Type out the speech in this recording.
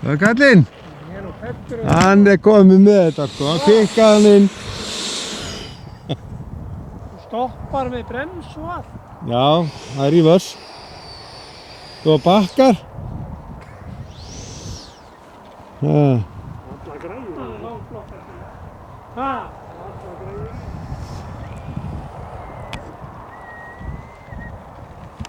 Það er kallinn. Hann er komið með þetta sko, hann kikkaði hann inn. Þú stoppar með brems og allt. Já, það er reverse. Svo bakkar. Alla græður. Það er langflokkar.